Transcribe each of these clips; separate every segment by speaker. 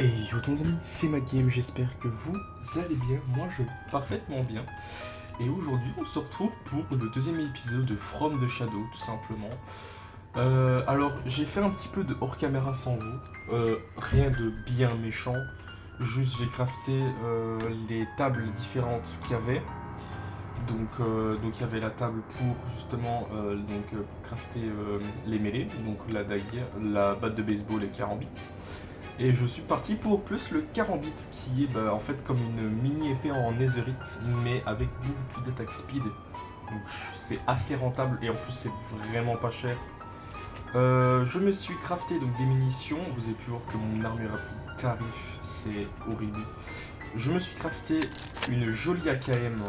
Speaker 1: Et yo tout les amis, c'est Magame, j'espère que vous allez bien, moi je vais parfaitement bien. Et aujourd'hui on se retrouve pour le deuxième épisode de From the Shadow tout simplement. Alors j'ai fait un petit peu de hors caméra sans vous, rien de bien méchant, juste j'ai crafté les tables différentes qu'il y avait. Donc il y avait la table pour justement pour crafter les mêlées, donc la dague, la batte de baseball et carambit. Et je suis parti pour plus le carambit qui est en fait comme une mini épée en netherite mais avec beaucoup plus d'attaque speed. Donc c'est assez rentable et en plus c'est vraiment pas cher. Je me suis crafté donc des munitions, vous avez pu voir que mon armure a pris tarif, c'est horrible. Je me suis crafté une jolie AKM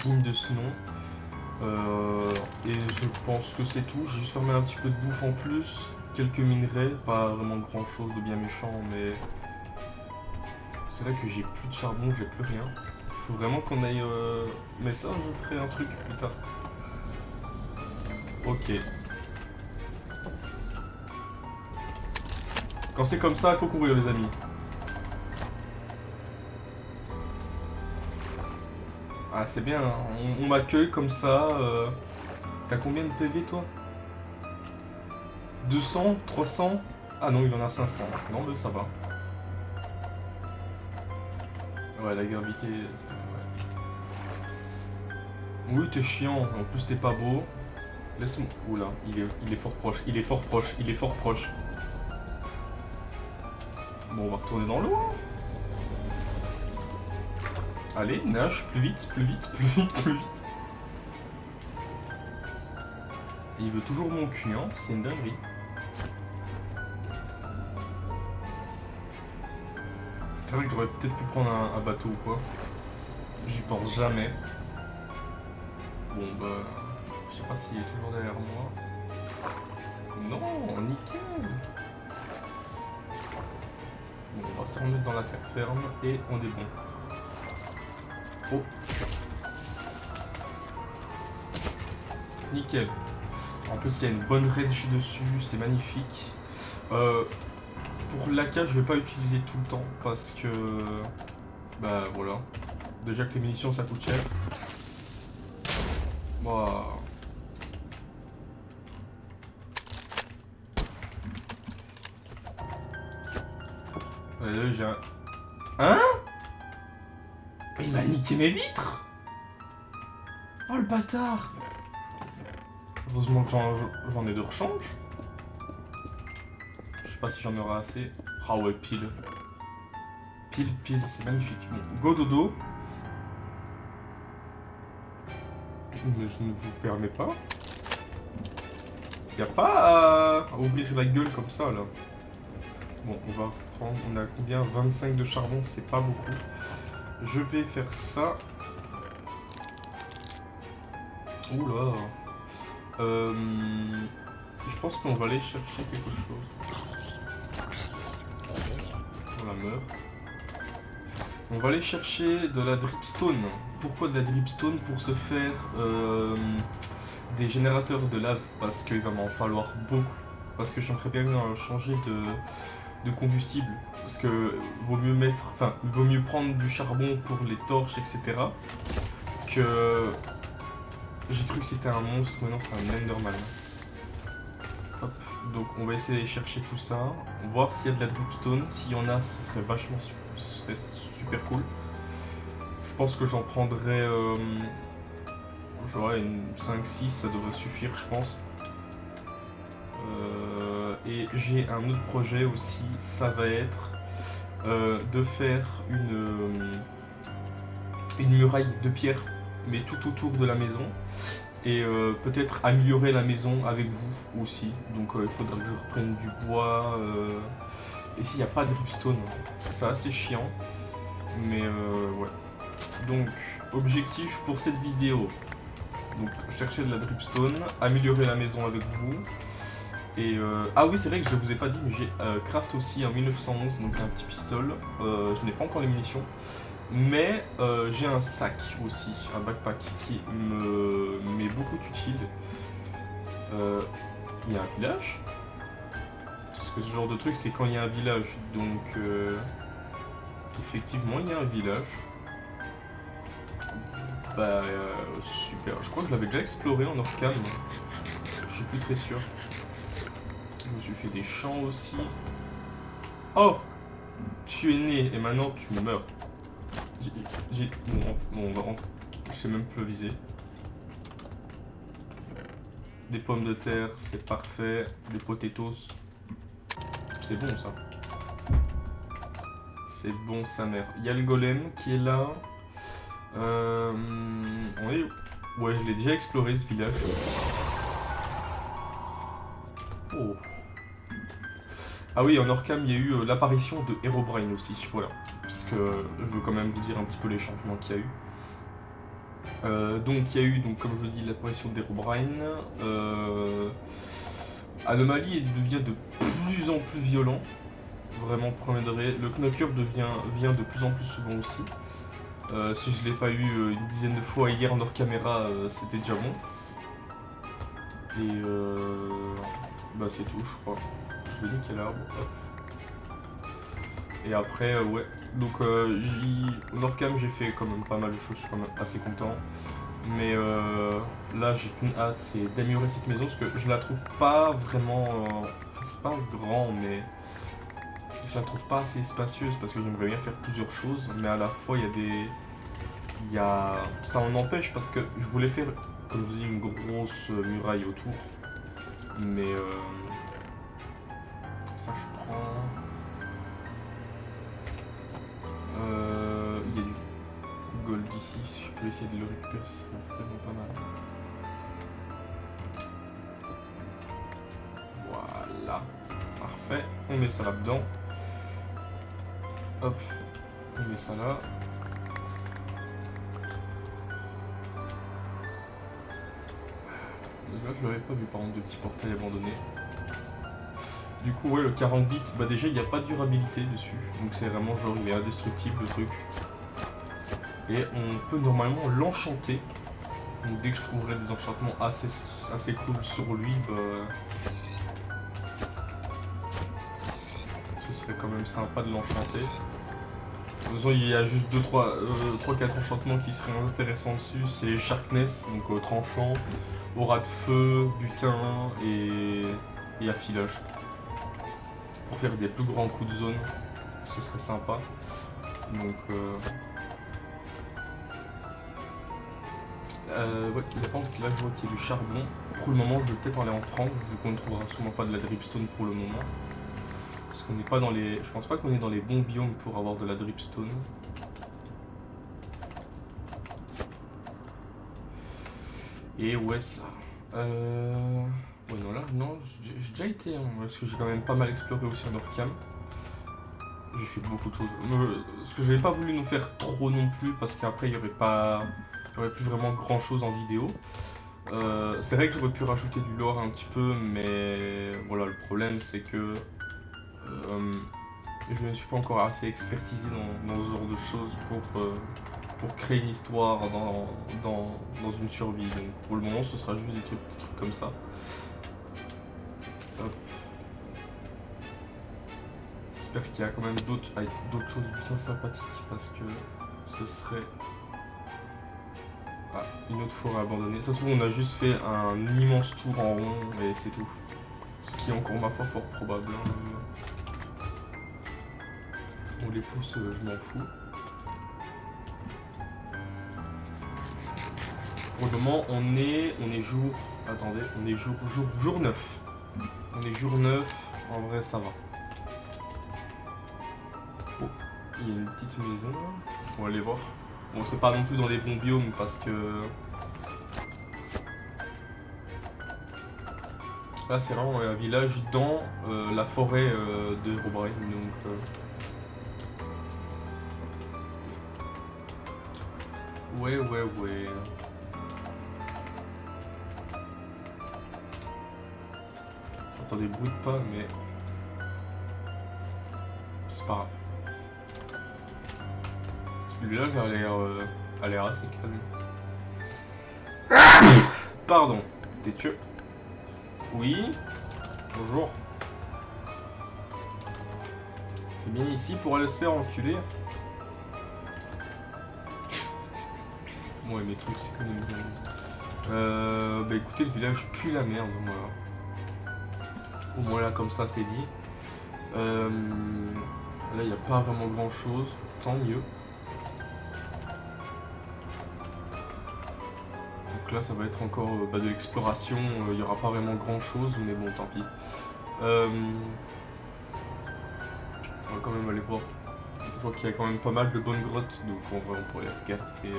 Speaker 1: digne de ce nom. Et je pense que c'est tout, j'ai juste fermé un petit peu de bouffe en plus, quelques minerais, pas vraiment grand chose de bien méchant, mais c'est vrai que j'ai plus de charbon, j'ai plus rien. Il faut vraiment qu'on aille... Mais ça, je ferai un truc plus tard. Ok. Quand c'est comme ça, il faut courir les amis. Ah c'est bien, hein. On m'accueille comme ça. T'as combien de PV toi? 200, 300? Ah non, il en a 500. Non, mais ça va. Ouais, la gravité... Ouais. Oui, t'es chiant. En plus, t'es pas beau. Laisse-moi... Oula, il est fort proche. Il est fort proche. Il est fort proche. Bon, on va retourner dans l'eau. Allez, nage. Plus vite, plus vite, plus vite, plus vite. Et il veut toujours mon cul, hein. C'est une dinguerie. C'est vrai que j'aurais peut-être pu prendre un bateau ou quoi. J'y pense jamais. Bon bah... Je sais pas s'il est toujours derrière moi. Non, nickel. Bon, on va se remettre dans la terre ferme et on est bon. Oh. Nickel. En plus il y a une bonne range dessus, c'est magnifique. Pour l'AK je vais pas utiliser tout le temps parce que... Bah voilà. Déjà que les munitions ça coûte cher. Wow. Ouais, j'ai un... Hein? Mais il m'a niqué mes vitres! Oh le bâtard! Heureusement que j'en ai de rechange. Je sais pas si j'en aurai assez. Ah ouais, pile. Pile, pile, c'est magnifique. Bon, go dodo. Mais je ne vous permets pas. Y a pas à ouvrir la gueule comme ça là. Bon, on va prendre. On a combien? 25 de charbon, c'est pas beaucoup. Je vais faire ça. Oula. Je pense qu'on va aller chercher quelque chose. On la meurt. On va aller chercher de la dripstone. Pourquoi de la dripstone? Pour se faire des générateurs de lave. Parce qu'il va m'en falloir beaucoup. Parce que j'aimerais bien changer de combustible. Parce que vaut mieux mettre. Enfin, vaut mieux prendre du charbon pour les torches, etc. Que. J'ai cru que c'était un monstre, mais non, c'est un enderman. Hop, donc on va essayer d'aller chercher tout ça. Voir s'il y a de la dripstone. S'il y en a, ce serait vachement super cool. Je pense que j'en prendrais j'aurais une 5-6, ça devrait suffire je pense. Et j'ai un autre projet aussi, ça va être de faire une muraille de pierre, mais tout autour de la maison. Et peut-être améliorer la maison avec vous aussi. Donc il faudra que je reprenne du bois. Et s'il n'y a pas de dripstone, c'est assez chiant. Mais ouais. Donc, objectif pour cette vidéo. Donc, chercher de la dripstone, améliorer la maison avec vous. Et ah oui, c'est vrai que je ne vous ai pas dit, mais j'ai craft aussi en 1911, donc un petit pistolet. Je n'ai pas encore les munitions. Mais j'ai un sac aussi, un backpack qui m'est beaucoup utile. Il y a un village. que ce genre de truc, c'est quand il y a un village. Donc, effectivement, il y a un village. Bah, super. Je crois que je l'avais déjà exploré en Orcam. Je suis plus très sûr. Je me suis fait des champs aussi. Oh! Tu es né et maintenant tu meurs. Bon, on va rentrer. Je sais même plus viser. Des pommes de terre, c'est parfait. Des potatoes. C'est bon ça. C'est bon sa mère. Il y a le golem qui est là. On est... Ouais, je l'ai déjà exploré ce village. Oh. Ah oui, en Orcam, il y a eu l'apparition de Herobrine aussi, voilà. Parce que je veux quand même vous dire un petit peu les changements qu'il y a eu. Donc il y a eu, donc, comme je le dis, l'apparition d'Herobrine. Anomaly devient de plus en plus violent. Vraiment premier degré. Le Knocker vient de plus en plus souvent aussi. Si je l'ai pas eu une dizaine de fois hier en hors caméra, c'était déjà bon. Et bah c'est tout, je crois. Je vais niquer l'arbre. Et après, ouais. Donc en hors cam, j'ai fait quand même pas mal de choses, je suis quand même assez content. Mais là, j'ai qu'une hâte, c'est d'améliorer cette maison parce que je la trouve pas vraiment. Enfin, c'est pas grand, mais je la trouve pas assez spacieuse parce que j'aimerais bien faire plusieurs choses, mais à la fois il y a des. Ça en empêche parce que je voulais faire, comme je vous dis, une grosse muraille autour. Mais ça je prends. Il y a du gold ici, si je peux essayer de le récupérer, ce serait vraiment pas mal. Voilà, parfait. On met ça là-dedans. Hop, on met ça là. Là, je l'avais pas vu par contre de petits portails abandonnés. Du coup, ouais, le 40 bits, bah déjà il n'y a pas de durabilité dessus. Donc c'est vraiment genre il est indestructible le truc. Et on peut normalement l'enchanter. Donc dès que je trouverai des enchantements assez cool sur lui, bah. Ce serait quand même sympa de l'enchanter. De toute façon, il y a juste 3-4 enchantements qui seraient intéressants dessus. C'est Sharpness, donc tranchant, aura de feu, butin et affilage. Pour faire des plus grands coups de zone, ce serait sympa. Donc ouais, par contre là je vois qu'il y a du charbon. Pour le moment je vais peut-être aller en prendre, vu qu'on ne trouvera sûrement pas de la dripstone pour le moment. Parce qu'on n'est pas dans les. Je pense pas qu'on est dans les bons biomes pour avoir de la dripstone. Et ouais ça. Ouais non là, non, j'ai déjà été, hein, parce que j'ai quand même pas mal exploré aussi en hors-cam. J'ai fait beaucoup de choses. Ce que j'avais pas voulu nous faire trop non plus, parce qu'après il y aurait plus vraiment grand chose en vidéo. C'est vrai que j'aurais pu rajouter du lore un petit peu, mais voilà, le problème c'est que je ne suis pas encore assez expertisé dans ce genre de choses pour créer une histoire dans une survie. Donc pour le moment ce sera juste des petits trucs comme ça. Hop. J'espère qu'il y a quand même d'autres choses bien sympathiques parce que ce serait... Ah, une autre forêt abandonnée. Ça se trouve on a juste fait un immense tour en rond et c'est tout. Ce qui est encore ma foi fort probable. Hein. On les pousse, je m'en fous. Pour le moment on est jour... Attendez, on est jour 9. On est jour 9, en vrai ça va. Oh, il y a une petite maison là. On va aller voir. Bon, c'est pas non plus dans les bons biomes parce que... Là c'est vraiment un village dans la forêt de Herobrine, donc... Ouais. J'entends des bruits de pas, mais... C'est pas grave. Celui-là, il a l'air assez calme. Pardon, t'es tueux. Oui. Bonjour. C'est bien ici pour aller se faire enculer. Ouais, mes trucs, c'est quand même bien. Bah écoutez, le village pue la merde, voilà. Au moins là, comme ça, c'est dit. Là, il n'y a pas vraiment grand chose, tant mieux. Donc là, ça va être encore de l'exploration. Il n'y aura pas vraiment grand chose, mais bon, tant pis. On va quand même aller voir. Je vois qu'il y a quand même pas mal de bonnes grottes, donc en vrai, on pourrait les regarder.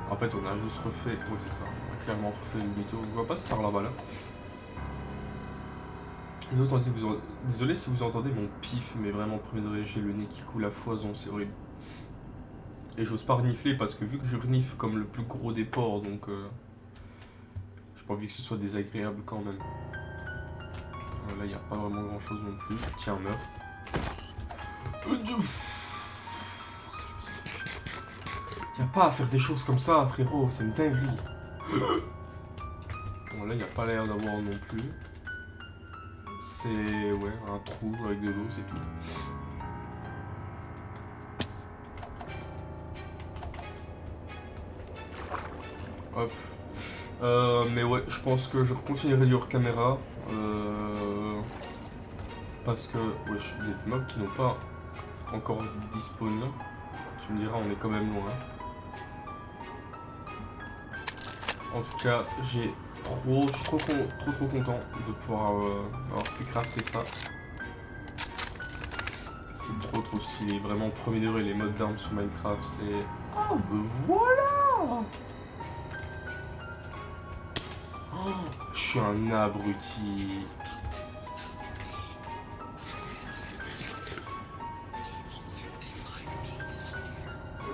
Speaker 1: En fait, on a juste refait. Oui, c'est ça. On a clairement refait le mytho. On va passer par là-bas là. Désolé si vous entendez mon pif, mais vraiment, premier degré, j'ai le nez qui coule à foison, c'est horrible. Et j'ose pas renifler parce que vu que je renifle comme le plus gros des porcs, donc j'ai pas envie que ce soit désagréable quand même. Là, il n'y a pas vraiment grand chose non plus. Tiens, meurs. Y a pas à faire des choses comme ça, frérot, c'est une dinguerie. Bon, là, il n'y a pas l'air d'avoir non plus. C'est, ouais, un trou avec de l'eau, c'est tout. Hop. Mais ouais, je pense que je continuerai du hors caméra. Parce que, wesh, il y a des mobs qui n'ont pas encore dispawn. Tu me diras, on est quand même loin. En tout cas, je suis trop content de pouvoir avoir pu crafter ça. C'est trop stylé, vraiment premier degré, les modes d'armes sur Minecraft, c'est... Ah, ben voilà. Oh, je suis un abruti.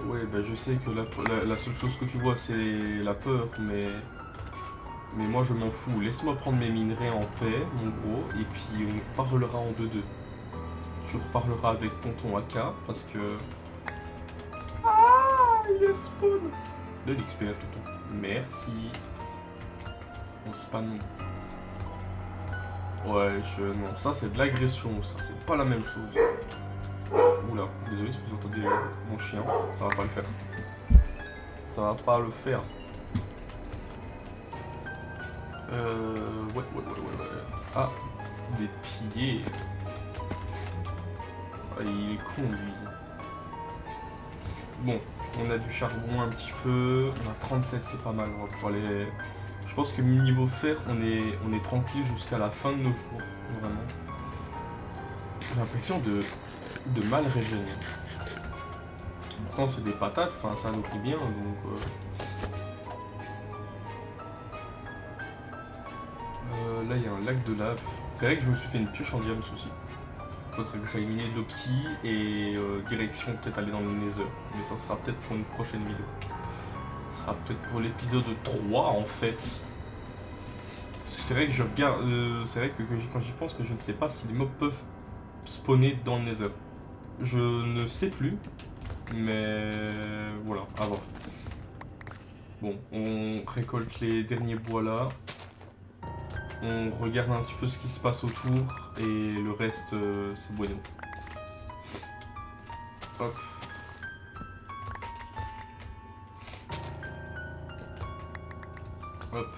Speaker 1: Ouais, bah je sais que la seule chose que tu vois c'est la peur, mais moi je m'en fous. Laisse-moi prendre mes minerais en paix, mon gros, et puis on parlera en 2-2. Tu reparleras avec tonton AK, parce que... Ah, il est spawn. De l'XP à tonton. Merci. Bon, c'est pas non. Ouais, non, ça c'est de l'agression, ça, c'est pas la même chose. Oula, désolé si vous entendez mon chien, ça va pas le faire. Ça va pas le faire. Ouais. Ah, des piliers. Ah, il est con lui. Bon, on a du charbon un petit peu. On a 37, c'est pas mal. On va pouvoir aller... Je pense que niveau fer, on est tranquille jusqu'à la fin de nos jours. Vraiment. J'ai l'impression de mal régénérer. Pourtant c'est des patates, enfin ça nourrit bien donc... Là il y a un lac de lave. C'est vrai que je me suis fait une pioche en diams aussi. Faudrait que j'aille miner de l'opsie et direction peut-être aller dans le nether. Mais ça sera peut-être pour une prochaine vidéo. Ça sera peut-être pour l'épisode 3 en fait. Parce que c'est vrai que je regarde... c'est vrai que quand j'y pense, que je ne sais pas si les mobs peuvent spawner dans le nether. Je ne sais plus. Mais voilà, à voir. Bon, on récolte les derniers bois là. On regarde un petit peu ce qui se passe autour. Et le reste, c'est bueno. Hop. Hop.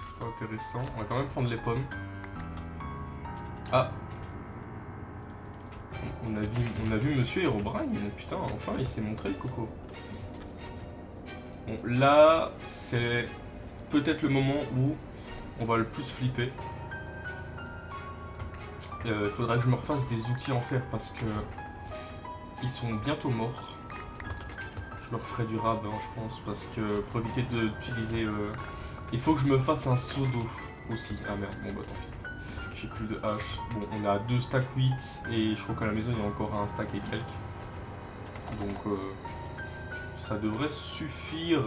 Speaker 1: C'est pas intéressant. On va quand même prendre les pommes. Ah. On a vu Monsieur Herobrine, putain, enfin il s'est montré le coco. Bon, là, c'est peut-être le moment où on va le plus flipper. Il faudra que je me refasse des outils en fer parce que ils sont bientôt morts. Je me referai du rab, hein, je pense, parce que pour éviter d'utiliser... il faut que je me fasse un seau d'eau aussi. Ah merde, bon bah tant pis. J'ai plus de hache. Bon, on a 2 stacks 8 et je crois qu'à la maison il y a encore un stack et quelques. Donc ça devrait suffire.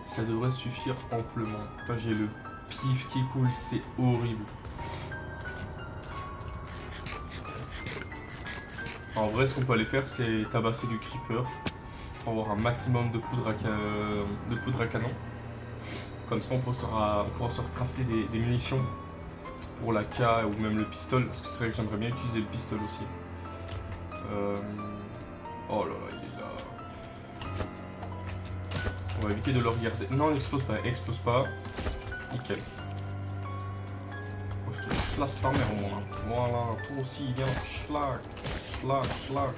Speaker 1: Ça devrait suffire amplement. Putain, j'ai le pif qui coule, c'est horrible. En vrai, ce qu'on peut aller faire, c'est tabasser du creeper pour avoir un maximum de poudre à canon. Comme ça on pourra se recrafter des munitions pour la K ou même le pistolet, parce que c'est vrai que j'aimerais bien utiliser le pistolet aussi. Oh là là, il est là. On va éviter de le regarder. Non, explose pas, explose pas. Nickel. Oh, je te chlasse ta mère, moi. Voilà, toi aussi, viens. Schlag, schlag, schlag.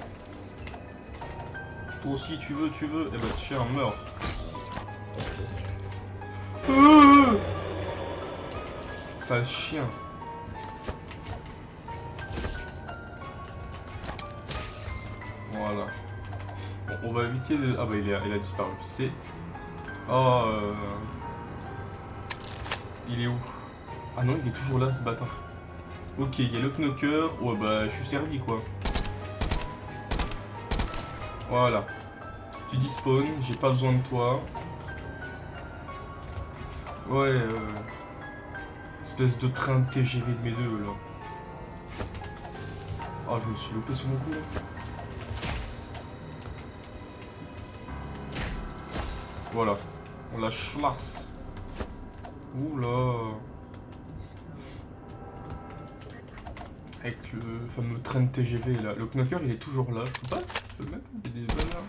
Speaker 1: Toi aussi, tu veux. Eh ben, tiens, meurs. Sale chien. Voilà. Bon, on va éviter de... Ah bah il a disparu. C'est... Oh... Il est où? Ah non, il est toujours là, ce bâtard. Ok, il y a le knocker. Ouais bah, je suis servi, quoi. Voilà. Tu dispawn, j'ai pas besoin de toi. Ouais, espèce de train de TGV de mes deux, là. Oh, je me suis loupé sur mon coup, là. Voilà. On la chlasse. Oula. Avec le fameux train de TGV, là. Le knocker, il est toujours là. Je peux pas le mettre. Il y a des bonnes là.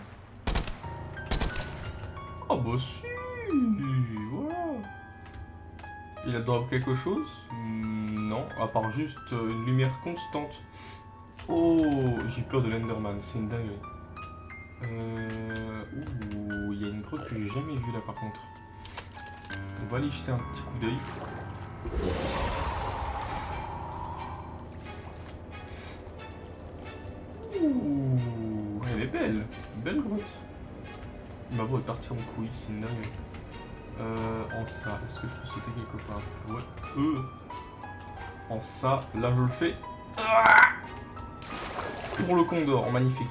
Speaker 1: Oh, bah si. Voilà. Il a drop quelque chose? Non, à part juste une lumière constante. Oh, j'ai peur de l'Enderman, c'est une dinguerie. Ouh, il y a une grotte que j'ai jamais vue là par contre. On va aller jeter un petit coup d'œil. Ouh, elle est belle, belle grotte. Ma voix est partie en couille, c'est une dinguerie. En ça, est-ce que je peux sauter quelque part? Ouais. En ça, là je le fais. Pour le condor, magnifique.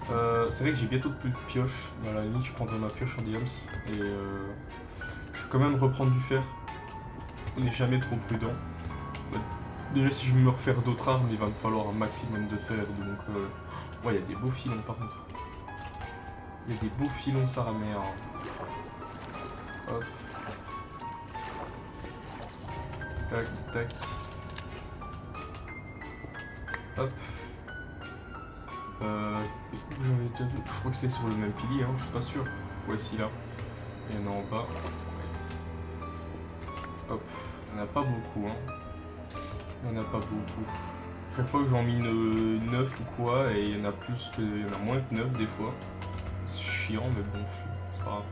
Speaker 1: C'est vrai que j'ai bientôt plus de pioche. À la limite, je prendrai ma pioche en diams. Et je vais quand même reprendre du fer. On n'est jamais trop prudent. Déjà, si je veux me refaire d'autres armes, il va me falloir un maximum de fer. Donc, ouais, il y a des beaux filons par contre. Il y a des beaux filons, ça ramène. Hop. Tac, tac. Hop. J'avais déjà vu. Je crois que c'est sur le même pilier, hein, je suis pas sûr. Ouais, si là. Il y en a en bas. Hop. Il n'y en a pas beaucoup, hein. Il n'y en a pas beaucoup. Chaque fois que j'en mine 9 ou quoi, et il y en a plus que. Il y en a moins que 9 des fois. C'est chiant, mais bon, c'est pas grave.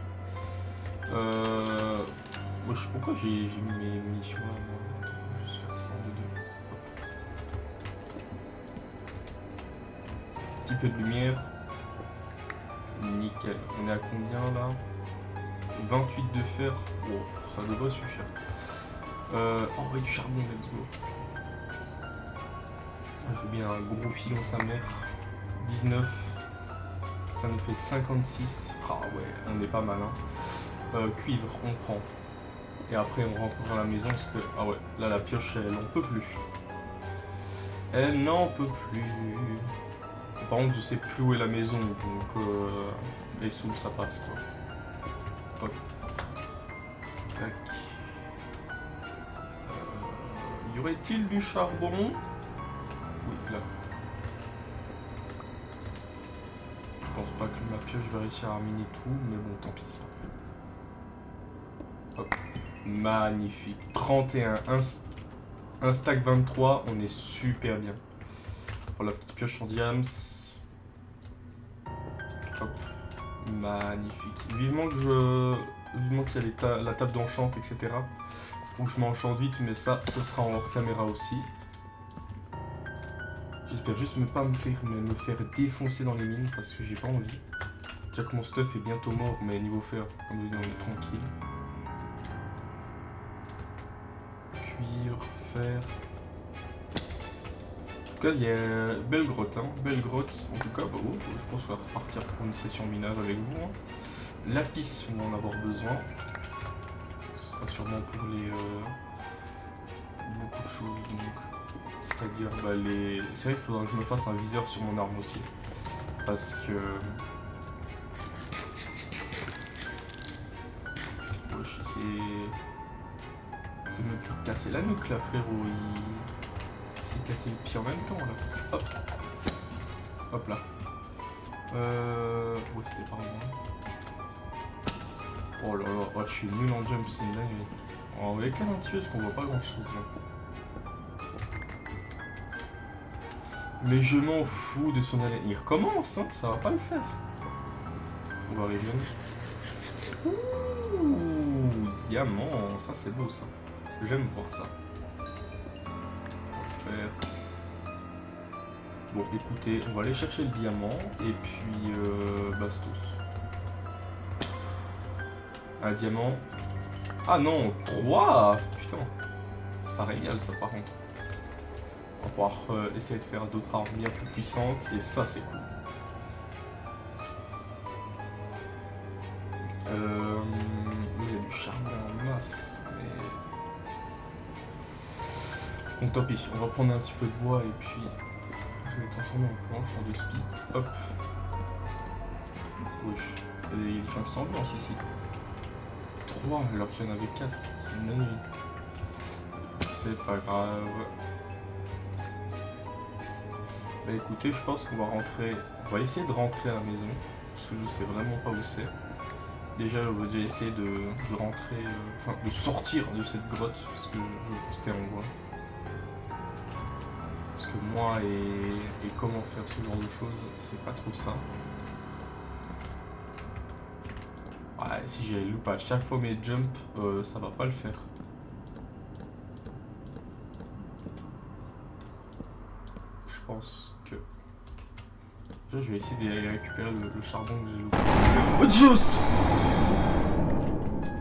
Speaker 1: Ouais, je sais pourquoi j'ai mis mes munitions là. Moi. Attends, je vais juste faire ça en deux. Petit peu de lumière. Nickel. On est à combien là? 28 de fer. Oh, ça devrait suffire. Oh ouais, du charbon, let's go. Je veux bien un gros filon sa mère. 19. Ça nous fait 56. Ah ouais, on est pas mal, hein. Cuivre, on prend. Et après on rentre dans la maison parce que... Ah ouais, là la pioche, elle n'en peut plus. Elle n'en peut plus. Par contre, je sais plus où est la maison, donc les sous, ça passe quoi. Hop. Tac. Y aurait-il du charbon? Oui, là. Je pense pas que ma pioche va réussir à miner tout, mais bon, tant pis. Hop. Magnifique. 31. Un stack 23, on est super bien. Pour la petite pioche en diams. Hop. Magnifique. Vivement qu'il y a la table d'enchante, etc. Faut que je m'enchante vite, mais ça, ce sera en hors caméra aussi. J'espère juste ne pas me faire défoncer dans les mines parce que j'ai pas envie. Déjà que mon stuff est bientôt mort, mais niveau fer, comme vous dites, on est tranquille. Cuir, fer. En tout cas, il y a belle grotte, hein. Belle grotte. En tout cas, bah, oh, je pense qu'on va repartir pour une session minage avec vous. Hein. Lapis, on va en avoir besoin. Ce sera sûrement pour les beaucoup de choses, donc. C'est-à-dire, bah, les. C'est vrai qu'il faudra que je me fasse un viseur sur mon arme aussi. Parce que. Wesh. C'est même plus casser la nuque là, frérot. Il s'est cassé le pied en même temps là. Hop. Hop là. Ouais, c'était par moi. Oh là là, oh, je suis nul en jump, c'est une dinguerie. Oh, avec la lentueuse qu'on voit pas grand chose là. Mais je m'en fous de son haleine. Il recommence, hein, ça va pas le faire. On va arriver. Ouh, diamant, ça c'est beau ça. J'aime voir ça. Faire. Bon, écoutez, on va aller chercher le diamant et puis bastos. Un diamant. Ah non, 3. Putain, ça régale ça par contre. On va pouvoir essayer de faire d'autres armes bien plus puissantes et ça c'est cool. Il y a du charbon en masse, mais... Donc tant pis, on va prendre un petit peu de bois et puis je vais transformer en planche, en 2 spi. Hop. Wesh, il y a des chances d'ambiance ici. 3 alors qu'il y en avait 4, c'est une dinguerie. C'est pas grave. Bah écoutez, je pense qu'on va rentrer, on va essayer de rentrer à la maison, parce que je sais vraiment pas où c'est. Déjà, on va déjà essayer de rentrer, enfin de sortir de cette grotte, parce que je c'était en voie. Parce que moi et comment faire ce genre de choses, c'est pas trop ça. Ouais, si j'ai loupe à chaque fois mes jumps, ça va pas le faire. Je pense que... Déjà, je vais essayer de récupérer le charbon que j'ai loupé. Oh Dios!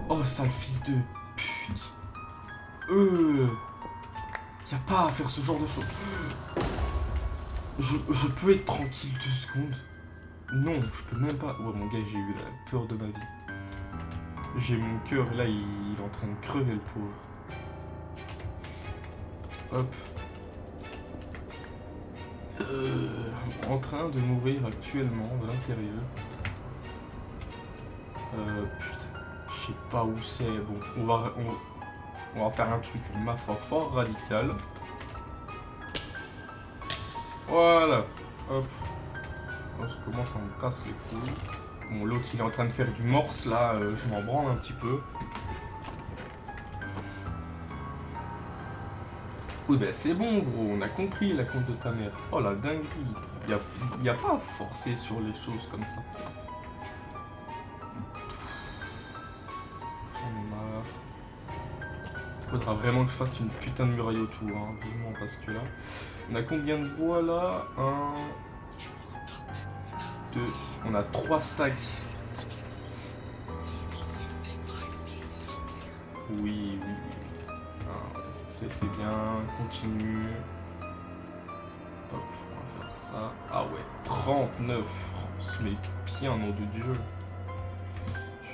Speaker 1: Oh, sale fils de pute! Y a pas à faire ce genre de choses. Je peux être tranquille 2 secondes? Non, je peux même pas. Ouais, mon gars, j'ai eu la peur de ma vie. J'ai mon cœur, là, il est en train de crever, le pauvre. Hop. En train de mourir actuellement de l'intérieur. Putain, je sais pas où c'est. Bon, on va faire un truc, ma foi, fort radical. Voilà. Hop. On commence à me casser les couilles. Bon, l'autre il est en train de faire du morse là, je m'en branle un petit peu. Oui, ben c'est bon, gros, on a compris la compte de ta mère. Oh la dinguerie. Y a pas à forcer sur les choses comme ça. J'en ai marre. Faudra vraiment que je fasse une putain de muraille autour, hein, vivement, parce que là. On a combien de bois là? 1, 2. On a 3 stacks. Oui. Ah, c'est bien, continue. Hop, on va faire ça. Ah ouais, 39 francs, mais bien, nom de Dieu.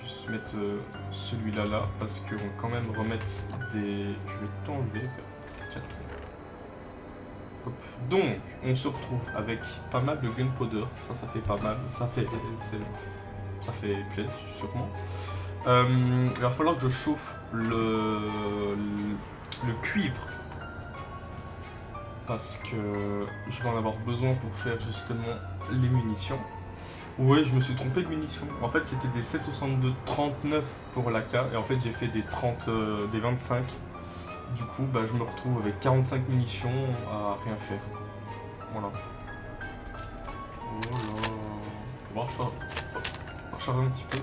Speaker 1: Juste mettre celui-là là, parce qu'on va quand même remettre des... Je vais t'enlever. Donc, on se retrouve avec pas mal de gunpowder. Ça fait pas mal. Ça fait plaisir, sûrement. Il va falloir que je chauffe le cuivre. Parce que je vais en avoir besoin pour faire justement les munitions. Ouais, je me suis trompé de munitions. En fait, c'était des 7,62 39 pour l'AK. Et en fait, j'ai fait des 25. Du coup, bah, je me retrouve avec 45 munitions à rien faire. Voilà. Oh là. On va recharger un petit peu.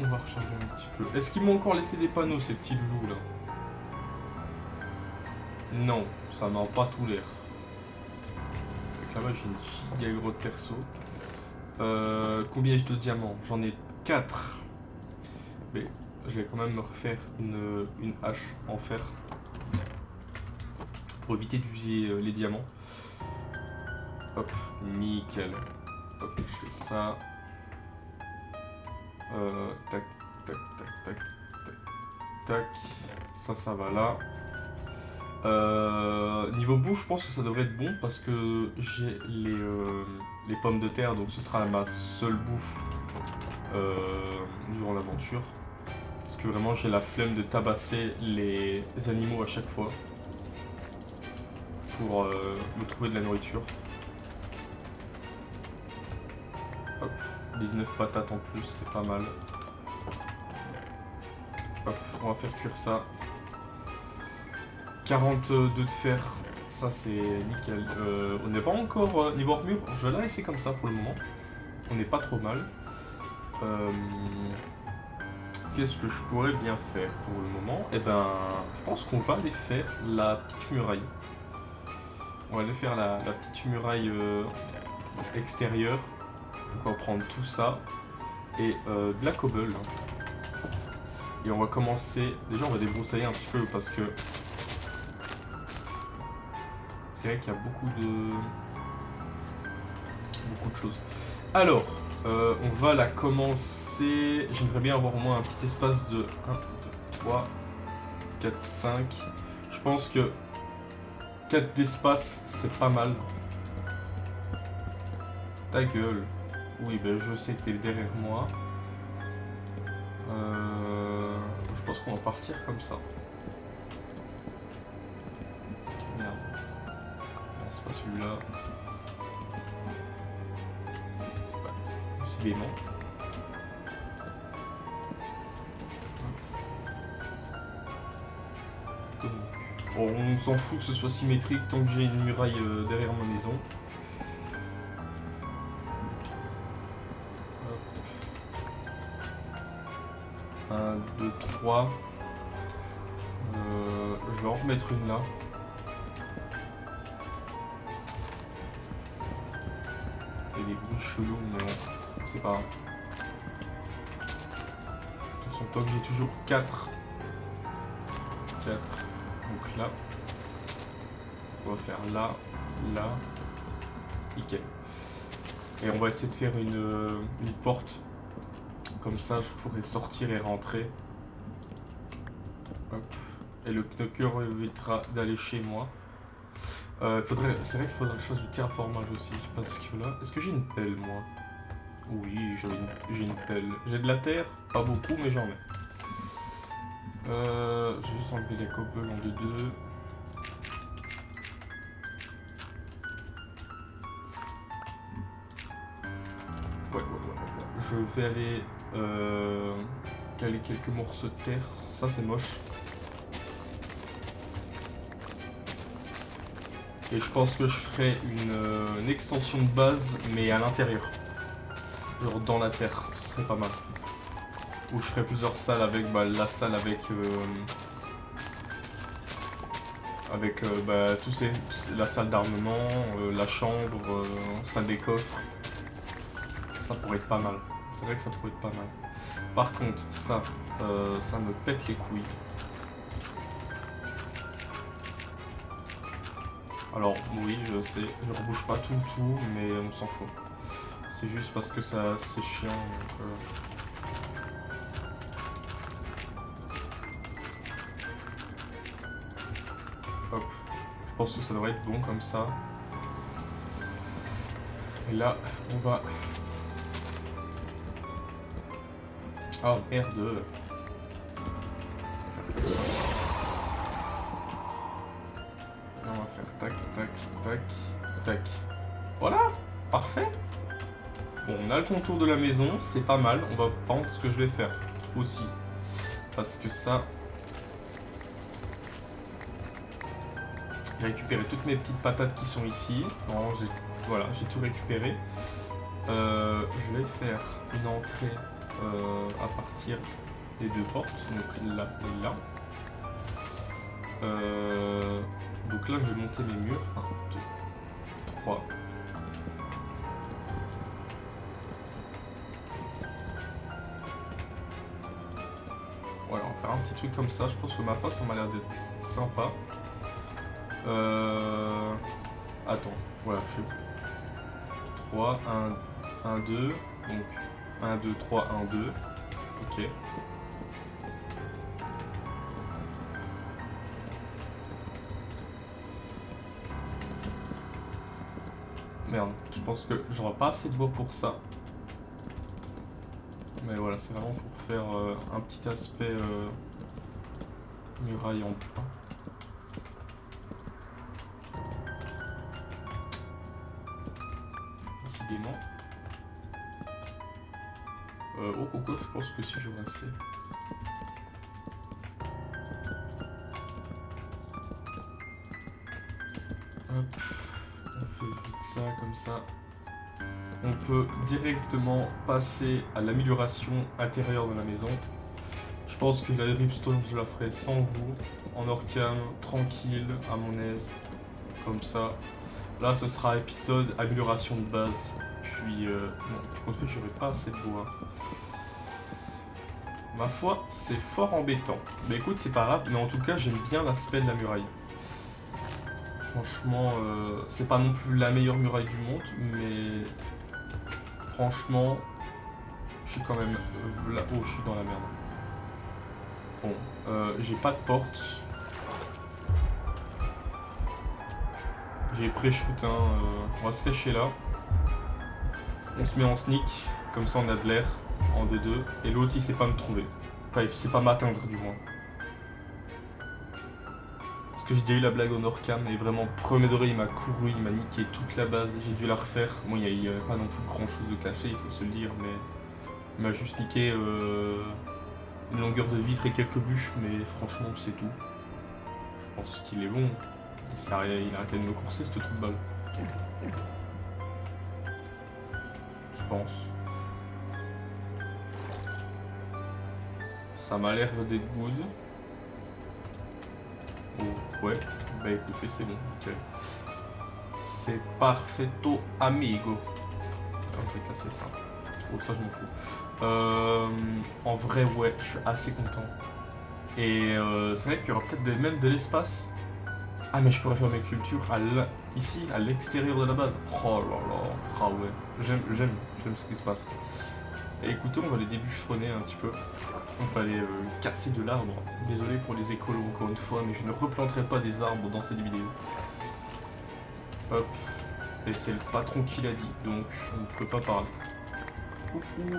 Speaker 1: On va recharger un petit peu. Est-ce qu'ils m'ont encore laissé des panneaux, ces petits loulous là? Non, ça n'a pas tout l'air. Là-bas, j'ai une giga grosse perso. Combien j'ai de diamants? J'en ai 4. Mais je vais quand même me refaire une hache en fer. Pour éviter d'user les diamants. Hop, nickel. Hop, je fais ça. Tac, tac, tac, tac, tac, tac. Ça va là. Niveau bouffe, je pense que ça devrait être bon parce que j'ai les pommes de terre, donc ce sera ma seule bouffe durant l'aventure. Parce que vraiment j'ai la flemme de tabasser les animaux à chaque fois pour me trouver de la nourriture. Hop, 19 patates en plus, c'est pas mal. Hop, on va faire cuire ça. 42 de fer, ça c'est nickel. On n'est pas encore niveau armure, je vais la laisser comme ça pour le moment. On n'est pas trop mal. Qu'est-ce que je pourrais bien faire pour le moment? Eh ben, je pense qu'on va aller faire la petite muraille. On va aller faire la petite muraille extérieure. Donc on va prendre tout ça et de la cobble. Et on va commencer. Déjà on va débroussailler un petit peu parce que c'est vrai qu'il y a beaucoup de choses. Alors, on va la commencer. J'aimerais bien avoir au moins un petit espace de 1, 2, 3, 4, 5. Je pense que 4 d'espace, c'est pas mal. Ta gueule. Oui, ben je sais que t'es derrière moi. Je pense qu'on va partir comme ça. Merde. Non, c'est pas celui-là. Décidément. Bon, on s'en fout que ce soit symétrique tant que j'ai une muraille derrière ma maison. 1, 2, 3. Je vais en remettre une là. Il y a des bruits chelous, mais bon, c'est pas grave. Attention, tant que j'ai toujours 4. 4. Donc là. On va faire là, là. Nickel. Et on va essayer de faire une porte. Comme ça, je pourrais sortir et rentrer. Hop. Et le knocker évitera d'aller chez moi. C'est vrai qu'il faudrait que je fasse du terraformage aussi. Parce que là... Est-ce que j'ai une pelle, moi? Oui, j'ai une pelle. J'ai de la terre, pas beaucoup, mais j'en ai. J'ai juste enlevé les cobbles en 2-2. Ouais. Je vais aller caler quelques morceaux de terre. Ça, c'est moche. Et je pense que je ferai une extension de base, mais à l'intérieur. Genre dans la terre, ce serait pas mal. Ou je ferai plusieurs salles avec la salle avec la salle d'armement, la chambre, salle des coffres. Ça pourrait être pas mal. C'est vrai que ça pourrait être pas mal. Par contre, ça me pète les couilles. Alors oui, je sais, je rebouche pas tout, mais on s'en fout. C'est juste parce que ça c'est chiant. Donc, hop, je pense que ça devrait être bon comme ça. Et là, on va... Oh merde. On va faire tac, tac, tac, tac. Voilà, parfait. Bon, on a le contour de la maison, c'est pas mal. On va prendre ce que je vais faire aussi. Parce que ça... J'ai récupéré toutes mes petites patates qui sont ici. Non, voilà, j'ai tout récupéré. Je vais faire une entrée à partir des deux portes. Donc là et là. Donc là, je vais monter mes murs. 1, 2, 3. Voilà, on va faire un petit truc comme ça. Je pense que ma face, ça m'a l'air d'être sympa. Attends, voilà, je sais. 3, 1, 2. Donc 1, 2, 3, 1, 2. Ok. Merde, je pense que j'aurai pas assez de bois pour ça. Mais voilà, c'est vraiment pour faire un petit aspect muraille en bois. Décidément. Oh coco, je pense que si j'aurai assez. Hop, on fait vite ça comme ça. On peut directement passer à l'amélioration intérieure de la maison. Je pense que la dripstone, je la ferai sans vous, en Orcam, tranquille, à mon aise, comme ça. Là, ce sera épisode amélioration de base. Puis, bon, tout compte fait, j'aurai pas assez de bois. Ma foi, c'est fort embêtant. Mais écoute, c'est pas grave, mais en tout cas, j'aime bien l'aspect de la muraille. Franchement, c'est pas non plus la meilleure muraille du monde, mais franchement, je suis quand même là. Oh, je suis dans la merde. Bon, j'ai pas de porte. J'ai pré-shoot, on va se cacher là. On se met en sneak, comme ça on a de l'air en 2-2. Et l'autre il sait pas me trouver. Enfin, il sait pas m'atteindre du moins. Parce que j'ai déjà eu la blague en Orcam et vraiment premier degré il m'a couru, il m'a niqué toute la base, j'ai dû la refaire. Bon, il n'y avait pas non plus grand chose de caché, il faut se le dire, mais il m'a juste niqué une longueur de vitre et quelques bûches, mais franchement c'est tout. Je pense qu'il est bon. Il a arrêté de me courser ce trou de balle. Je pense. Ça m'a l'air d'être good. Oh, ouais. Bah écoutez, c'est bon, nickel. C'est perfetto amigo. Ah, je vais casser ça. Oh, ça je m'en fous. En vrai, ouais, je suis assez content. Et c'est vrai qu'il y aura peut-être même de l'espace. Ah, mais je pourrais faire mes cultures ici, à l'extérieur de la base. Oh là là. Ah ouais. J'aime ce qui se passe. Et écoutez, on va les débûcheronner un petit peu. On va aller casser de l'arbre. Désolé pour les écolos encore une fois, mais je ne replanterai pas des arbres dans cette vidéo. Hop. Et c'est le patron qui l'a dit, donc on ne peut pas parler. Coucou.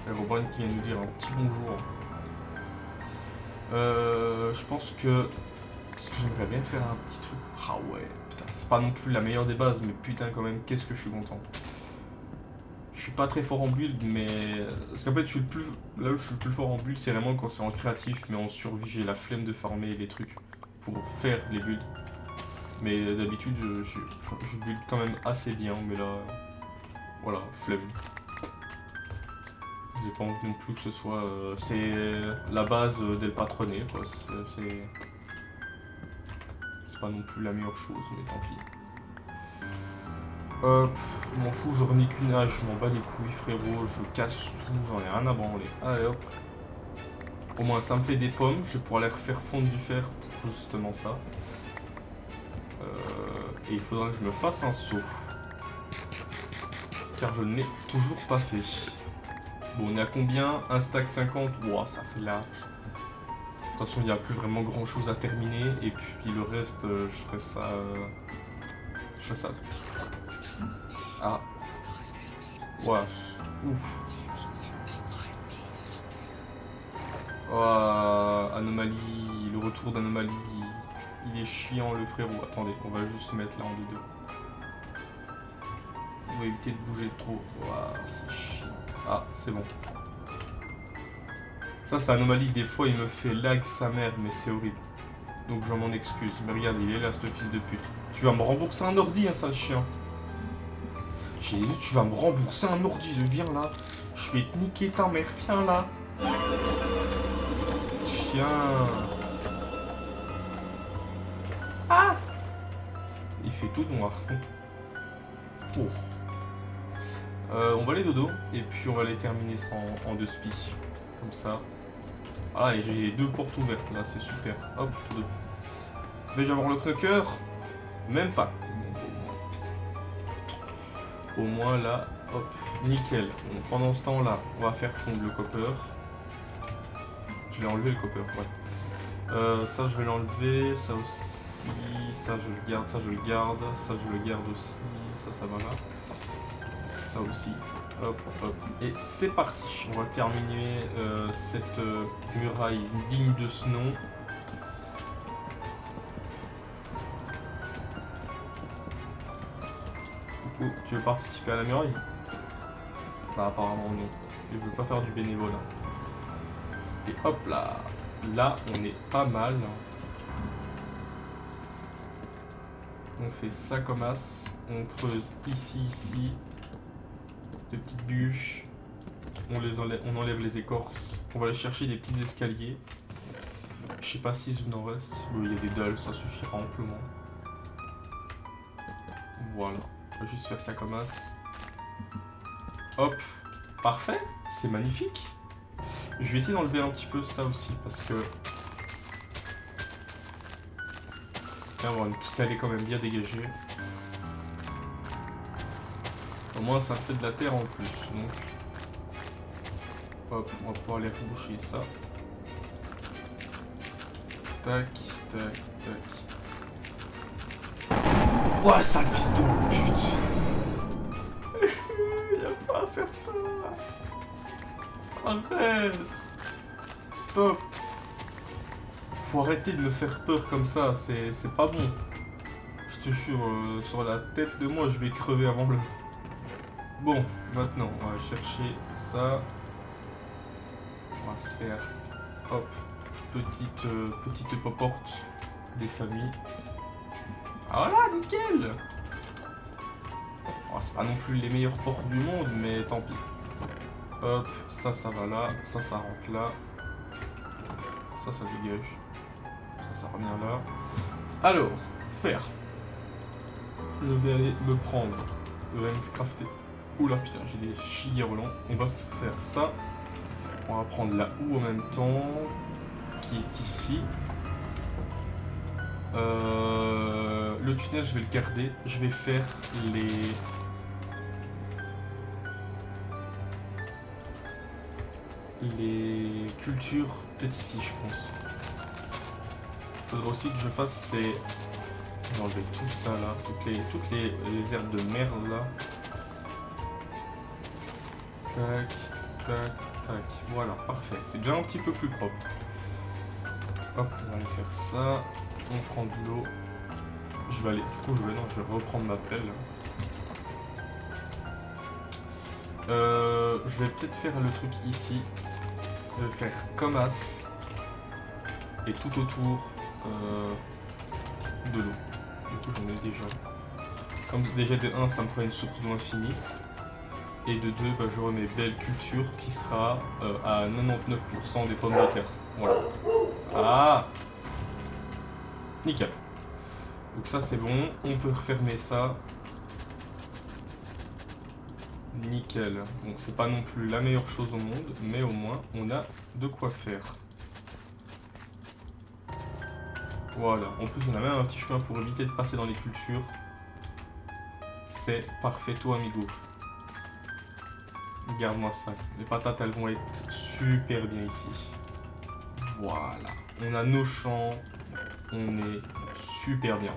Speaker 1: Et Robin qui vient nous dire un petit bonjour. Je pense que... Parce que j'aimerais bien faire un petit truc. Ah ouais, putain, c'est pas non plus la meilleure des bases, mais putain quand même, qu'est-ce que je suis content. Je suis pas très fort en build, mais... Parce qu'en fait, là où je suis le plus fort en build, c'est vraiment quand c'est en créatif, mais en survie, j'ai la flemme de farmer les trucs pour faire les builds. Mais d'habitude, je build quand même assez bien, mais là... Voilà, flemme. J'ai pas envie non plus que ce soit... c'est la base d'El Patroné, quoi. C'est pas non plus la meilleure chose, mais tant pis. Hop, je m'en fous, je renique une hache, je m'en bats les couilles, frérot, je casse tout, j'en ai rien à branler. Allez hop. Au moins, ça me fait des pommes, je vais pouvoir les refaire fondre du fer pour justement ça. Et il faudra que je me fasse un saut. Car je ne l'ai toujours pas fait. Bon, on est à combien? Un stack 50? Ouah, ça fait large. De toute façon, il n'y a plus vraiment grand chose à terminer. Et puis le reste, je ferai ça... Je ferai ça. Ah. Ouah. Ouf. Oh, Anomalie. Le retour d'Anomalie. Il est chiant, le frérot. Attendez, on va juste se mettre là en deux. On va éviter de bouger trop. Ouah, c'est chiant. Ah, c'est bon. Ça, c'est Anomalie. Des fois, il me fait lag sa mère, mais c'est horrible. Donc, je m'en excuse. Mais regarde, il est là, ce fils de pute. Tu vas me rembourser un ordi, hein, sale chien. J'ai dit, tu vas me rembourser un ordi. Je viens là. Je vais te niquer ta mère. Viens là. Chien. Ah! Il fait tout noir. Oh. On va aller dodo. Et puis, on va aller terminer ça en 2 spi. Comme ça. Ah, et j'ai 2 portes ouvertes là. C'est super. Hop, tout. Vais-je avoir le knocker? Même pas. Au moins là, hop, nickel. Donc, pendant ce temps là, on va faire fondre le copper. Je l'ai enlevé le copper, ouais. Ça je vais l'enlever, ça aussi, ça je le garde, ça je le garde, ça je le garde aussi, ça va là. Ça aussi. Hop, hop. Et c'est parti. On va terminer cette muraille digne de ce nom. Coucou, tu veux participer à la muraille? Bah apparemment non. Je veux pas faire du bénévolat. Et hop là. Là, on est pas mal. On fait ça comme as. On creuse ici. De petites bûches. On enlève les écorces. On va aller chercher des petits escaliers. Je sais pas si il en reste. Bon, il y a des dalles, ça suffira amplement. Voilà. On va juste faire ça comme as. Hop. Parfait. C'est magnifique. Je vais essayer d'enlever un petit peu ça aussi parce que... On va avoir une petite allée quand même bien dégagée. Au moins ça fait de la terre en plus. Donc... Hop, on va pouvoir aller reboucher ça. Tac, tac, tac. Ouah, sale fils de pute. Y'a pas à faire ça. Arrête. Stop. Faut arrêter de me faire peur comme ça, c'est pas bon. Je te jure, sur la tête de moi, je vais crever avant le... Bon, maintenant, on va chercher ça. On va se faire, hop, petite porte des familles. Ah voilà, nickel. Oh, c'est pas non plus les meilleures portes du monde, mais tant pis. Hop, ça va là, ça rentre là. Ça dégage. Ça revient là. Alors, faire. Je vais aller me prendre le Minecrafter. Oula putain, j'ai des giga relents. On va se faire ça. On va prendre la houe en même temps. Qui est ici. Le tunnel, je vais le garder. Je vais faire les cultures peut-être ici, je pense. Il faudra aussi que je fasse c'est enlever tout ça là, toutes les herbes de merde là. Tac, tac, tac. Voilà, parfait. C'est déjà un petit peu plus propre. Hop, on va aller faire ça. On prend de l'eau. Je vais aller. Du coup, je vais reprendre ma pelle. Je vais peut-être faire le truc ici. Je vais faire comme as. Et tout autour de l'eau. Du coup, j'en ai déjà. Comme déjà de 1, ça me fera une source d'eau infinie. Et de 2, bah, je remets belle culture qui sera à 99% des pommes de terre. Voilà. Ah! Nickel. Donc ça c'est bon. On peut refermer ça. Nickel. Donc c'est pas non plus la meilleure chose au monde, mais au moins on a de quoi faire. Voilà. En plus on a même un petit chemin pour éviter de passer dans les cultures. C'est parfaito amigo. Regarde-moi ça. Les patates elles vont être super bien ici. Voilà. On a nos champs. On est super bien.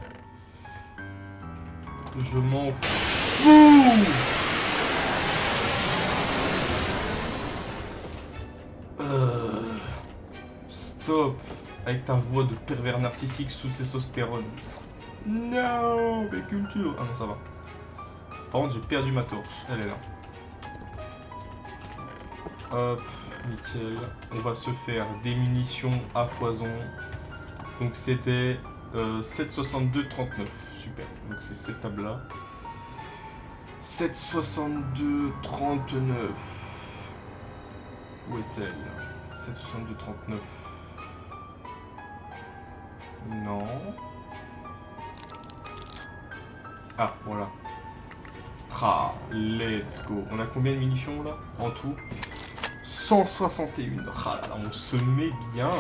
Speaker 1: Je m'en fous. Stop. Avec ta voix de pervers narcissique sous testostérone. Non, mes cultures. Ah non, ça va. Par contre, j'ai perdu ma torche. Elle est là. Hop, nickel. On va se faire des munitions à foison. Donc c'était 7,62,39. Super. Donc c'est cette table là. 7,62,39. Où est-elle? 7,62,39. Non. Ah, voilà. Ah, let's go. On a combien de munitions là en tout? 161. Ah là là, on se met bien.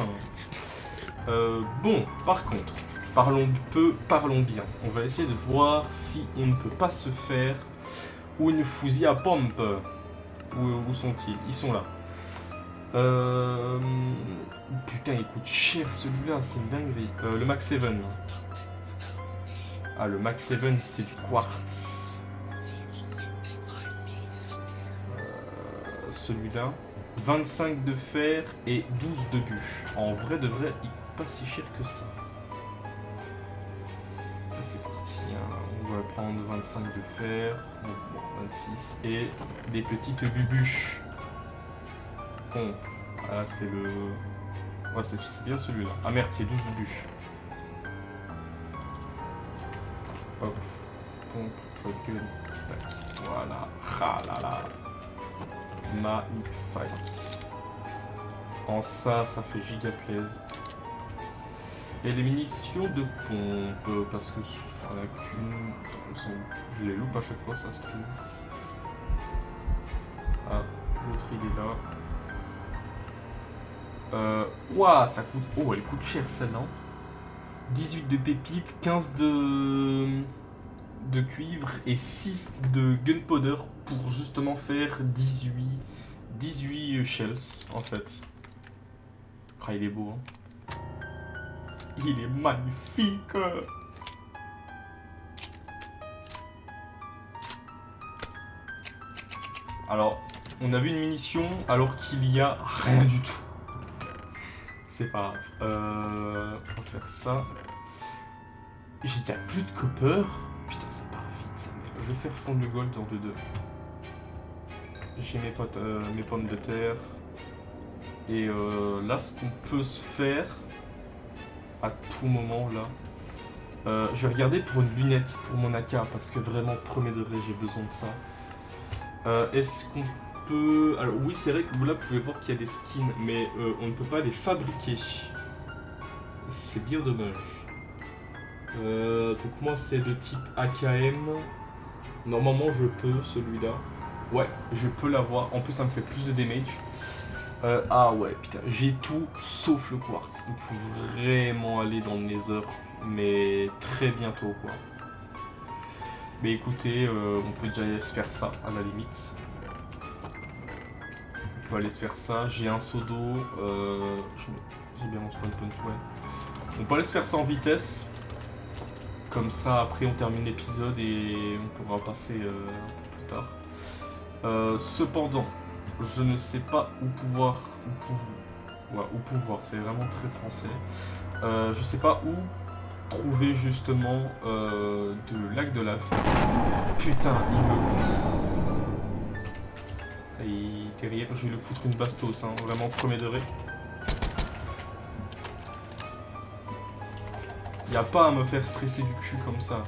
Speaker 1: Bon, par contre, parlons peu, parlons bien. On va essayer de voir si on ne peut pas se faire une fusille à pompe. Où sont-ils? Ils sont là. Putain, il coûte cher celui-là, c'est une dinguerie. Le Max 7. Ah, le Max 7, c'est du quartz. celui-là. 25 de fer et 12 de bûche. En vrai de vrai, il coûte pas si cher que ça. Là, c'est parti. Hein. On va prendre 25 de fer. Bon, 26. Et des petites bûches. Bon, là c'est le... Ouais, c'est bien celui-là. Ah merde, c'est 12 de bûches. Hop. Pompe, shotgun. Tac. Voilà. Ah là là. Magnifique. En ça fait giga plaisir. Et les munitions de pompe, parce que j'en ai qu'une. Je les loupe à chaque fois, ça se trouve. Ah, l'autre il est là. Ouah, ça coûte. Oh, elle coûte cher celle-là. 18 de pépites, 15 de cuivre et 6 de gunpowder pour justement faire 18 shells en fait. Ah, il est beau, hein. Il est magnifique. Alors, on a vu une munition alors qu'il y a rien du tout. C'est pas grave. On va faire ça. J'ai déjà plus de copper. Putain, ça part vite ça. Je vais faire fondre le gold en 2-2. J'ai mes pommes de terre. Et là, ce qu'on peut se faire à tout moment là. Je vais regarder pour une lunette pour mon AK parce que vraiment, premier degré, j'ai besoin de ça. Est-ce qu'on peut... Alors oui, c'est vrai que vous là, vous pouvez voir qu'il y a des skins, mais on ne peut pas les fabriquer. C'est bien dommage. Donc moi, c'est de type AKM. Normalement, je peux celui-là. Ouais, je peux l'avoir. En plus, ça me fait plus de damage. Ah ouais, putain, j'ai tout sauf le quartz. Donc il faut vraiment aller dans le nether, mais très bientôt quoi. Mais écoutez, on peut déjà aller se faire ça à la limite. On peut aller se faire ça. J'ai un seau d'eau. J'ai bien mon spawn point, ouais. On peut aller se faire ça en vitesse. Comme ça, après, on termine l'épisode et on pourra passer un peu plus tard. Cependant, je ne sais pas où pouvoir. Où pouvoir, c'est vraiment très français. Je sais pas où trouver justement de lac de lave. Putain, il est derrière, je vais le foutre une bastos, hein, vraiment premier degré. Y a pas à me faire stresser du cul comme ça.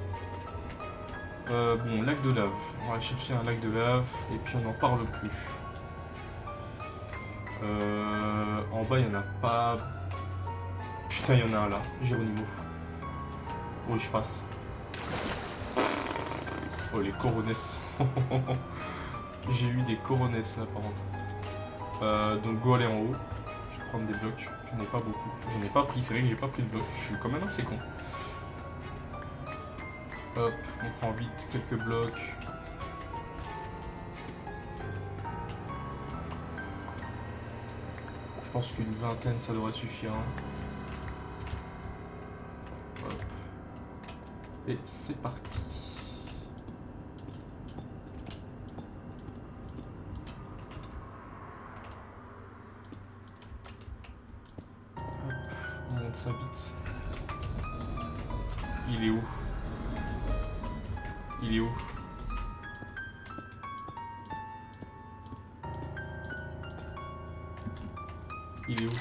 Speaker 1: Bon, lac de lave. On va chercher un lac de lave et puis on n'en parle plus. En bas, il n'y en a pas. Putain, il y en a un là. Géronimo. Oui, je passe. Oh, les coronesses. J'ai eu des coronesses là par contre. Donc, go aller en haut. Je vais prendre des blocs. J'en ai pas beaucoup. J'en ai pas pris. C'est vrai que j'ai pas pris de blocs. Je suis quand même assez con. Hop, on prend vite quelques blocs. Je pense qu'une vingtaine ça devrait suffire. Hop. Et c'est parti. Hop, on monte ça vite. Il est où? Il est où? Il est où?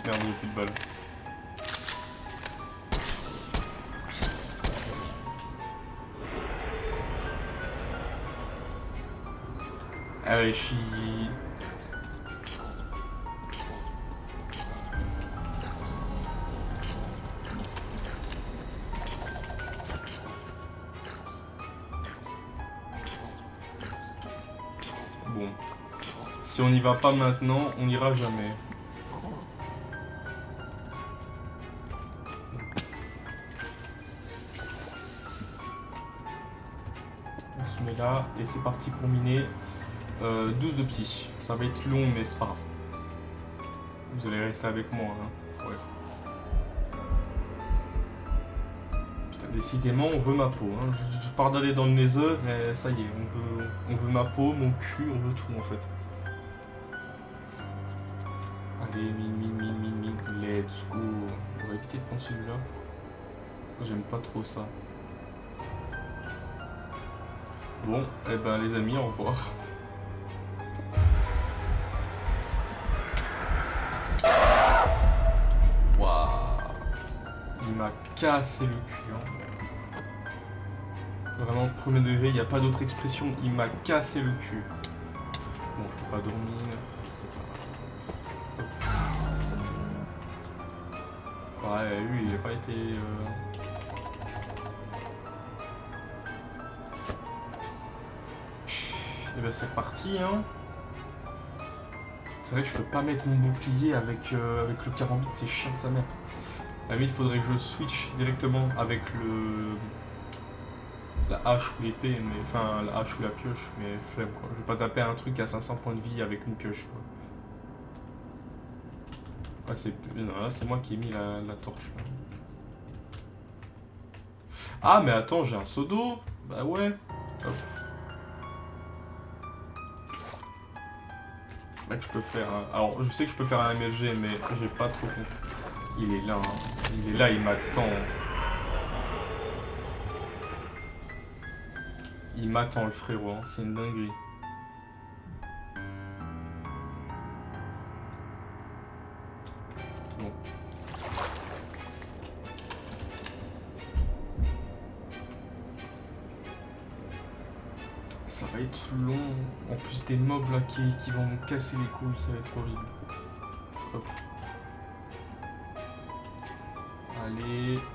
Speaker 1: Merde, il n'y a plus de balles. Allez, je suis... Bon. Si on n'y va pas maintenant, on n'ira jamais. se met là. Et c'est parti pour miner 12 de psy. Ça va être long, mais c'est pas grave. Vous allez rester avec moi. Hein. Ouais. Putain, décidément, on veut ma peau. Hein. Je pars d'aller dans le nether, mais ça y est, on veut ma peau, mon cul, on veut tout en fait. Allez, mine, let's go. On va éviter de prendre celui-là. J'aime pas trop ça. Bon, eh ben les amis, au revoir. Waouh. Il m'a cassé le cul. Hein. Vraiment, premier degré, il n'y a pas d'autre expression. Il m'a cassé le cul. Bon, je peux pas dormir. Ouais, lui, il n'a pas été... Et ben c'est parti, hein. C'est vrai que je peux pas mettre mon bouclier avec le carambit, c'est chiant sa mère. À la limite, il faudrait que je switch directement avec la hache ou l'épée, mais enfin la hache ou la pioche, mais flemme quoi. Je vais pas taper un truc à 500 points de vie avec une pioche quoi. Ah, là, c'est moi qui ai mis la torche. Là. Ah, mais attends, j'ai un seau d'eau. Bah ouais. Hop. Là que je peux faire. Alors, je sais que je peux faire un MLG, mais j'ai pas trop compris. Il est là. Hein. Il est là, il m'attend. Il m'attend, le frérot. Hein. C'est une dinguerie. Bon. Ça va être long. En plus des mobs là qui vont me casser les couilles, ça va être horrible. Hop.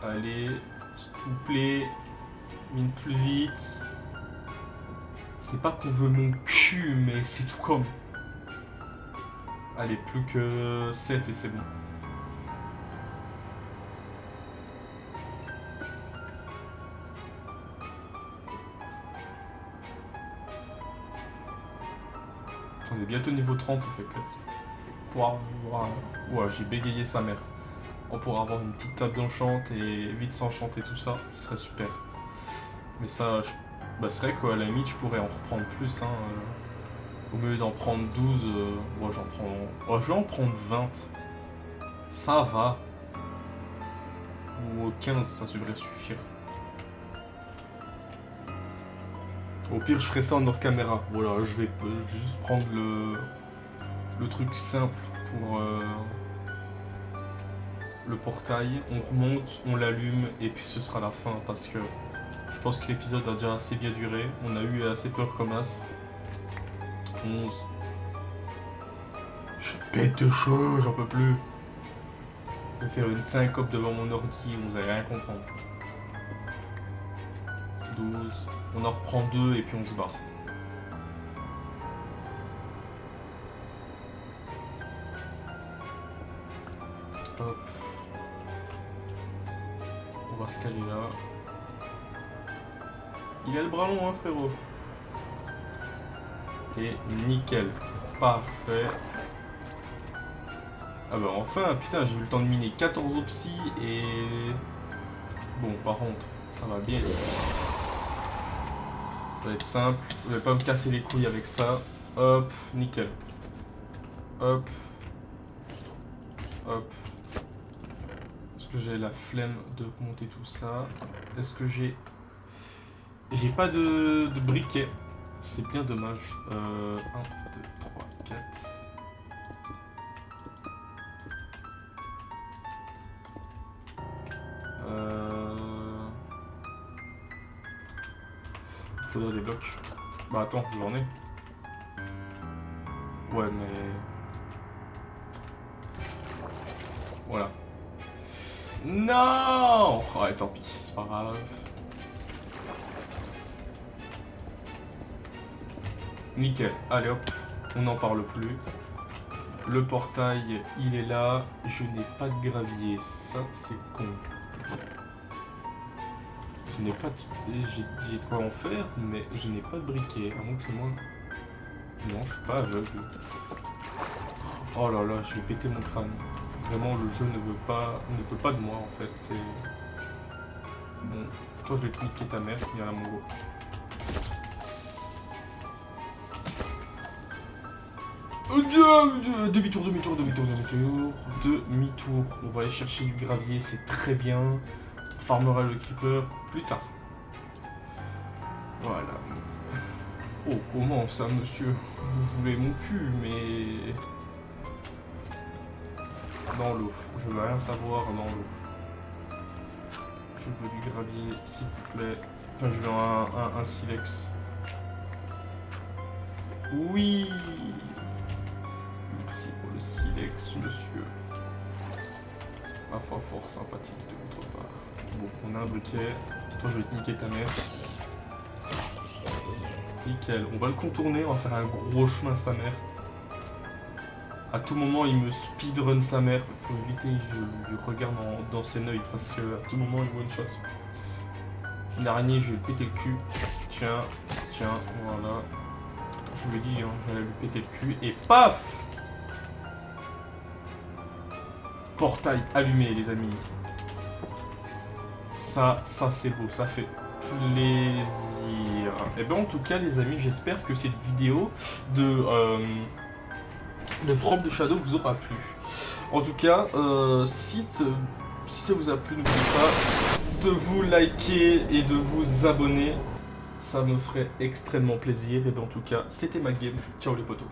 Speaker 1: Allez, s'il vous plaît. Mine plus vite. C'est pas qu'on veut mon cul, mais c'est tout comme. Allez, plus que 7 et c'est bon. On est bientôt niveau 30, ça fait plaisir. Pour avoir... Ouais, j'ai bégayé sa mère. On pourra avoir une petite table d'enchant et vite s'enchanter tout ça, ce serait super. Mais ça, bah, c'est vrai qu'à la limite, je pourrais en reprendre plus. Hein, au lieu d'en prendre 12, ouais, je vais en prendre 20. Ça va. Ou 15, ça devrait suffire. Au pire, je ferai ça en hors caméra. Voilà, je vais juste prendre le truc simple pour le portail. On remonte, on l'allume et puis ce sera la fin parce que je pense que l'épisode a déjà assez bien duré. On a eu assez peur comme as. 11. Je pète de chaud, j'en peux plus. Je vais faire une syncope devant mon ordi, vous allez rien comprendre. 12. On en reprend 2 et puis on se barre. Hop. On va se caler là. Il a le bras long, hein, frérot. Et nickel. Parfait. Ah bah enfin, putain, j'ai eu le temps de miner 14 opsis et... Bon, par contre, ça va bien. Ça va être simple. Je vais pas me casser les couilles avec ça. Hop, nickel. Hop. Hop. Est-ce que j'ai la flemme de remonter tout ça? Est-ce que j'ai... J'ai pas de briquet. C'est bien dommage. 1, 2, 3, 4... Faudrait des blocs. Bah attends, j'en ai. Ouais, mais... Voilà. Non! Ouais, tant pis, c'est pas grave. Nickel. Allez hop, on n'en parle plus. Le portail, il est là. Je n'ai pas de gravier. Ça, c'est con. Je n'ai pas... J'ai quoi en faire, mais je n'ai pas de briquet. À moins que c'est moi... Non, je suis pas aveugle. Oh là là, je vais péter mon crâne. Vraiment, le jeu ne veut pas de moi, en fait. C'est... Bon, toi, je vais te niquer ta mère, viens là, mon gros. Demi-tour. On va aller chercher du gravier, c'est très bien. On farmera le creeper plus tard. Voilà. Oh, comment ça, monsieur? Vous voulez mon cul, mais... Dans l'eau. Je veux rien savoir dans l'eau. Je veux du gravier, s'il vous plaît. Enfin, je veux un silex. Oui! Merci pour le silex, monsieur. Ma foi fort sympathique de votre part. Bon, on a un briquet. Toi, je vais te niquer ta mère. Nickel. On va le contourner, on va faire un gros chemin sa mère. À tout moment, il me speedrun sa mère. Faut éviter, je lui regarde dans ses yeux parce que à tout moment, il one shot. Une araignée, je vais lui péter le cul. Tiens, voilà. Je me dis, hein, j'allais lui péter le cul et paf! Portail allumé, les amis. Ça c'est beau, ça fait plaisir. Et ben en tout cas, les amis, j'espère que cette vidéo de From the Shadow vous aura plu. En tout cas, si ça vous a plu, n'oubliez pas de vous liker et de vous abonner. Ça me ferait extrêmement plaisir. Et ben en tout cas, c'était ma game. Ciao les potos.